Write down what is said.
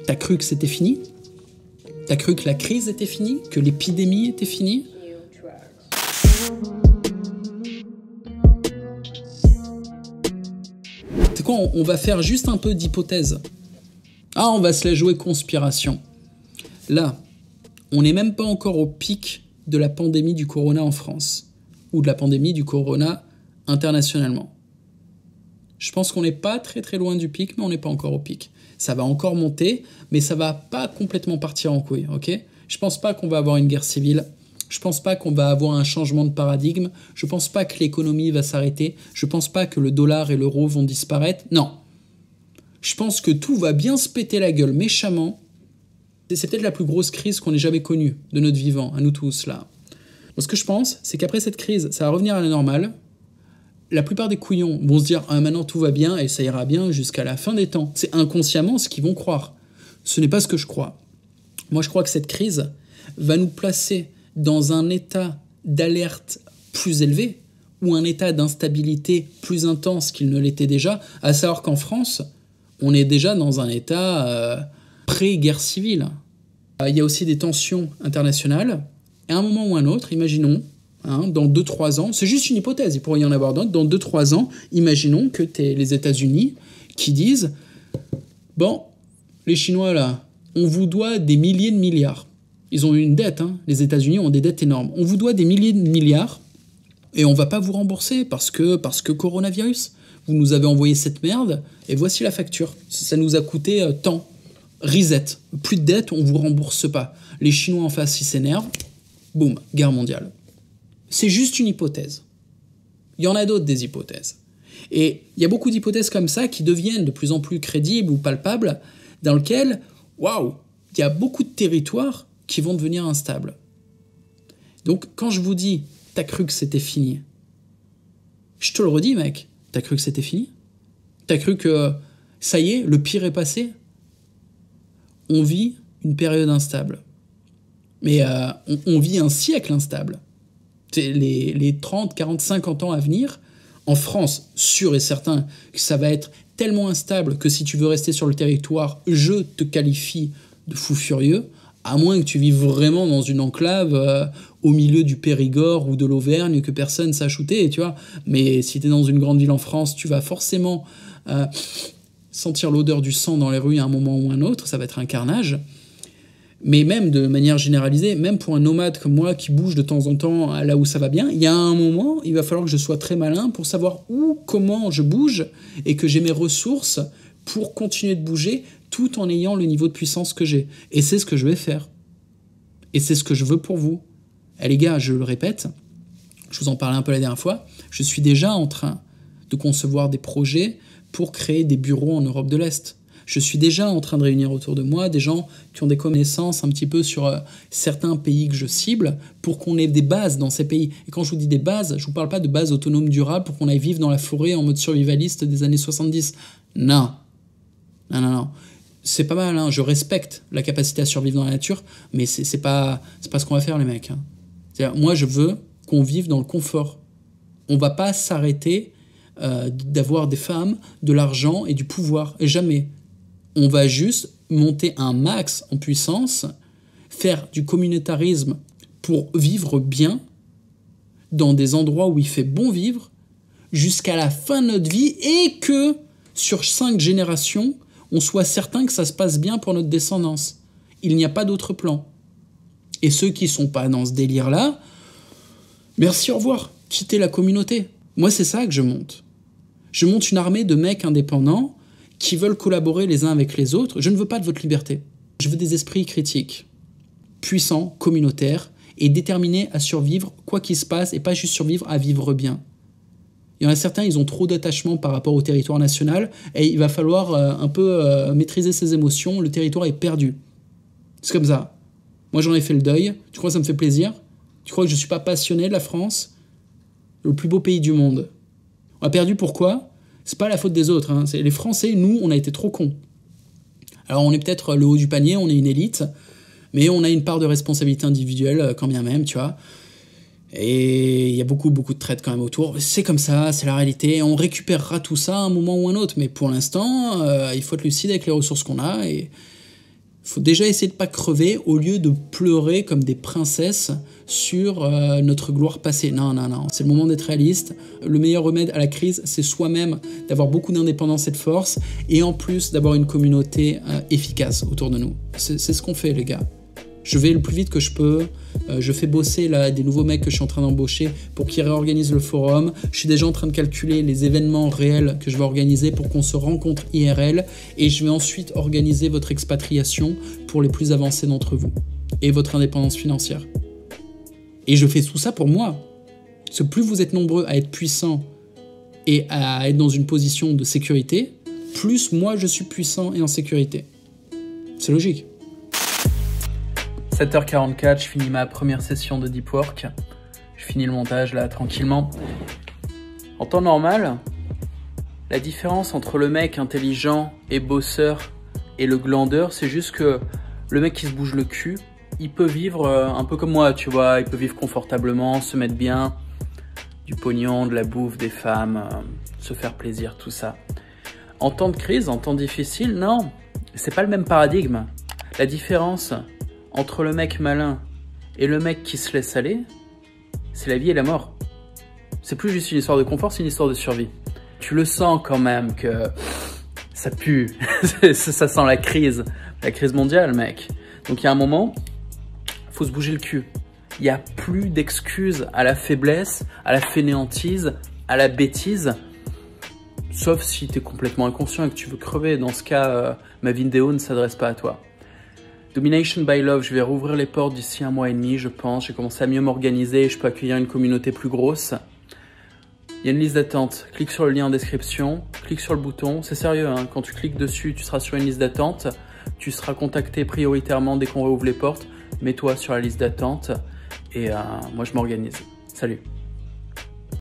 T'as cru que c'était fini? T'as cru que la crise était finie? Que l'épidémie était finie? C'est quoi, on va faire juste un peu d'hypothèse. Ah, on va se la jouer conspiration. Là, on n'est même pas encore au pic de la pandémie du corona en France, ou de la pandémie du corona internationalement. Je pense qu'on n'est pas très très loin du pic, mais on n'est pas encore au pic. Ça va encore monter, mais ça va pas complètement partir en couille, ok? Je pense pas qu'on va avoir une guerre civile. Je pense pas qu'on va avoir un changement de paradigme. Je pense pas que l'économie va s'arrêter. Je pense pas que le dollar et l'euro vont disparaître. Non. Je pense que tout va bien se péter la gueule méchamment. C'est peut-être la plus grosse crise qu'on ait jamais connue de notre vivant, à nous tous, là. Moi, ce que je pense, c'est qu'après cette crise, ça va revenir à la normale. La plupart des couillons vont se dire « Ah, maintenant tout va bien et ça ira bien jusqu'à la fin des temps ». C'est inconsciemment ce qu'ils vont croire. Ce n'est pas ce que je crois. Moi, je crois que cette crise va nous placer dans un état d'alerte plus élevé ou un état d'instabilité plus intense qu'il ne l'était déjà, à savoir qu'en France, on est déjà dans un état pré-guerre civile. Il y a aussi des tensions internationales. Et à un moment ou un autre, imaginons, dans 2-3 ans, c'est juste une hypothèse, il pourrait y en avoir d'autres, dans 2-3 ans, imaginons que t'es les États-Unis qui disent « Bon, les Chinois là, on vous doit des milliers de milliards. » Ils ont une dette, les États-Unis ont des dettes énormes. On vous doit des milliers de milliards et on va pas vous rembourser parce que coronavirus. Vous nous avez envoyé cette merde et voici la facture. Ça nous a coûté tant. Reset. Plus de dettes, on vous rembourse pas. Les Chinois en face, ils s'énervent. Boum, guerre mondiale. C'est juste une hypothèse. Il y en a d'autres des hypothèses. Et il y a beaucoup d'hypothèses comme ça qui deviennent de plus en plus crédibles ou palpables, dans lesquelles, waouh, il y a beaucoup de territoires qui vont devenir instables. Donc, quand je vous dis « t'as cru que c'était fini », je te le redis, mec, t'as cru que c'était fini? T'as cru que, ça y est, le pire est passé? On vit une période instable. Mais on vit un siècle instable. Les 30, 40, 50 ans à venir, en France, sûr et certain que ça va être tellement instable que si tu veux rester sur le territoire, je te qualifie de fou furieux, à moins que tu vives vraiment dans une enclave au milieu du Périgord ou de l'Auvergne que personne ne sache où t'es, tu vois. Mais si t'es dans une grande ville en France, tu vas forcément sentir l'odeur du sang dans les rues à un moment ou un autre, ça va être un carnage. Mais même de manière généralisée, même pour un nomade comme moi qui bouge de temps en temps là où ça va bien, il y a un moment, il va falloir que je sois très malin pour savoir où, comment je bouge et que j'ai mes ressources pour continuer de bouger tout en ayant le niveau de puissance que j'ai. Et c'est ce que je vais faire. Et c'est ce que je veux pour vous. Et les gars, je le répète, je vous en parlais un peu la dernière fois, je suis déjà en train de concevoir des projets pour créer des bureaux en Europe de l'Est. Je suis déjà en train de réunir autour de moi des gens qui ont des connaissances un petit peu sur certains pays que je cible pour qu'on ait des bases dans ces pays. Et quand je vous dis des bases, je vous parle pas de bases autonomes durables pour qu'on aille vivre dans la forêt en mode survivaliste des années 70. Non. Non, non, non. C'est pas mal, je respecte la capacité à survivre dans la nature, mais c'est pas ce qu'on va faire, les mecs. C'est-à-dire, moi, je veux qu'on vive dans le confort. On va pas s'arrêter d'avoir des femmes, de l'argent et du pouvoir. Et jamais. On va juste monter un max en puissance, faire du communautarisme pour vivre bien dans des endroits où il fait bon vivre jusqu'à la fin de notre vie et que sur 5 générations, on soit certain que ça se passe bien pour notre descendance. Il n'y a pas d'autre plan. Et ceux qui ne sont pas dans ce délire-là, merci, au revoir, quittez la communauté. Moi, c'est ça que je monte. Je monte une armée de mecs indépendants qui veulent collaborer les uns avec les autres. Je ne veux pas de votre liberté. Je veux des esprits critiques, puissants, communautaires, et déterminés à survivre quoi qu'il se passe, et pas juste survivre, à vivre bien. Il y en a certains, ils ont trop d'attachement par rapport au territoire national, et il va falloir un peu maîtriser ses émotions. Le territoire est perdu. C'est comme ça. Moi, j'en ai fait le deuil. Tu crois que ça me fait plaisir? Tu crois que je ne suis pas passionné de la France? Le plus beau pays du monde. On a perdu pourquoi? C'est pas la faute des autres. C'est les Français, nous, on a été trop cons. Alors, on est peut-être le haut du panier, on est une élite, mais on a une part de responsabilité individuelle, quand bien même, tu vois. Et il y a beaucoup de traite quand même autour. C'est comme ça, c'est la réalité. On récupérera tout ça à un moment ou un autre. Mais pour l'instant, il faut être lucide avec les ressources qu'on a. Et faut déjà essayer de pas crever au lieu de pleurer comme des princesses sur notre gloire passée. Non, non, non, c'est le moment d'être réaliste. Le meilleur remède à la crise, c'est soi-même d'avoir beaucoup d'indépendance et de force, et en plus d'avoir une communauté efficace autour de nous. C'est ce qu'on fait, les gars. Je vais le plus vite que je peux, je fais bosser là, des nouveaux mecs que je suis en train d'embaucher pour qu'ils réorganisent le forum. Je suis déjà en train de calculer les événements réels que je vais organiser pour qu'on se rencontre IRL, et je vais ensuite organiser votre expatriation pour les plus avancés d'entre vous et votre indépendance financière. Et je fais tout ça pour moi. Parce que plus vous êtes nombreux à être puissants et à être dans une position de sécurité, plus moi je suis puissant et en sécurité. C'est logique. 7h44, je finis ma première session de Deep Work. Je finis le montage là tranquillement. En temps normal, la différence entre le mec intelligent et bosseur et le glandeur, c'est juste que le mec qui se bouge le cul, il peut vivre un peu comme moi, tu vois. Il peut vivre confortablement, se mettre bien, du pognon, de la bouffe, des femmes, se faire plaisir, tout ça. En temps de crise, en temps difficile, non, c'est pas le même paradigme. La différence entre le mec malin et le mec qui se laisse aller, c'est la vie et la mort. C'est plus juste une histoire de confort, c'est une histoire de survie. Tu le sens quand même que ça pue, ça sent la crise mondiale, mec. Donc il y a un moment, faut se bouger le cul. Il n'y a plus d'excuses à la faiblesse, à la fainéantise, à la bêtise. Sauf si tu es complètement inconscient et que tu veux crever. Dans ce cas, ma vidéo ne s'adresse pas à toi. Domination by Love, je vais rouvrir les portes d'ici 1 mois et demi, je pense. J'ai commencé à mieux m'organiser et je peux accueillir une communauté plus grosse. Il y a une liste d'attente. Clique sur le lien en description, clique sur le bouton. C'est sérieux, hein. Quand tu cliques dessus, tu seras sur une liste d'attente. Tu seras contacté prioritairement dès qu'on rouvre les portes. Mets-toi sur la liste d'attente et moi je m'organise. Salut.